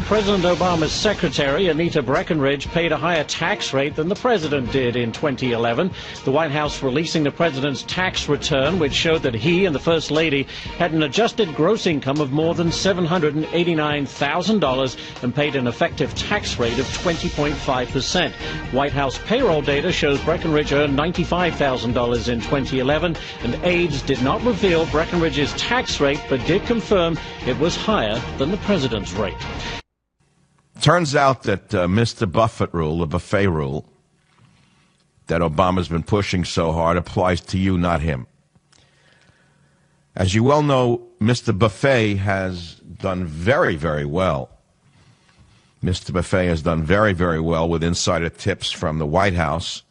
President Obama's secretary, Anita Breckinridge, paid a higher tax rate than the president did in 2011. The White House releasing the president's tax return, which showed that he and the First Lady had an adjusted gross income of more than $789,000 and paid an effective tax rate of 20.5%. White House payroll data shows Breckinridge earned $95,000 in 2011, and aides did not reveal Breckinridge's tax rate, but did confirm it was higher than the president's rate. Turns out that Mr. Buffett rule, the buffet rule, that Obama's been pushing so hard applies to you, not him. As you well know, Mr. Buffet has done very, very well. Mr. Buffet has done very, very well with insider tips from the White House,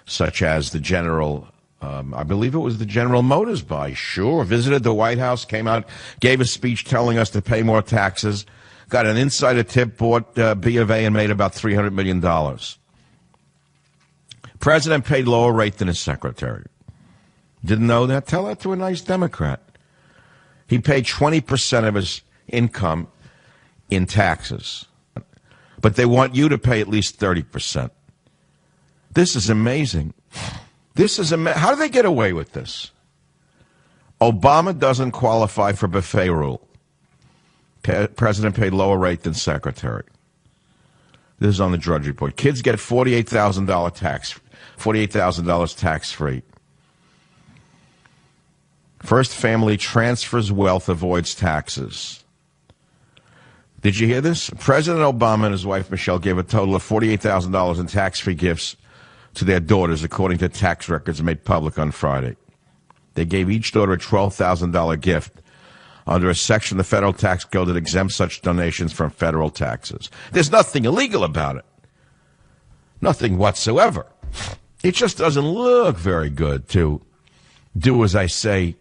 such as the General, I believe it was the General Motors buy, sure, visited the White House, came out, gave a speech telling us to pay more taxes, got an insider tip, bought B of A and made about $300 million. President paid lower rate than his secretary. Didn't know that? Tell that to a nice Democrat. He paid 20% of his income in taxes. But they want you to pay at least 30%. This is amazing. How do they get away with this? Obama doesn't qualify for buffet rule. President paid lower rate than secretary. This is on the Drudge Report. Kids get $48,000 tax-free. First family transfers wealth, avoids taxes. Did you hear this? President Obama and his wife Michelle gave a total of $48,000 in tax-free gifts to their daughters, according to tax records made public on Friday. They gave each daughter a $12,000 gift under a section of the federal tax code that exempts such donations from federal taxes. There's nothing illegal about it. Nothing whatsoever. It just doesn't look very good to do as I say,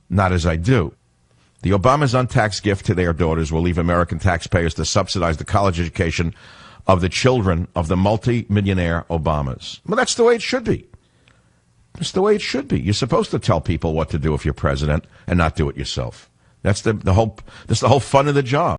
not as I do. The Obama's untaxed gift to their daughters will leave American taxpayers to subsidize the college education of the children of the multi-millionaire Obamas. Well, that's the way it should be. That's the way it should be. You're supposed to tell people what to do if you're president and not do it yourself. That's the whole fun of the job.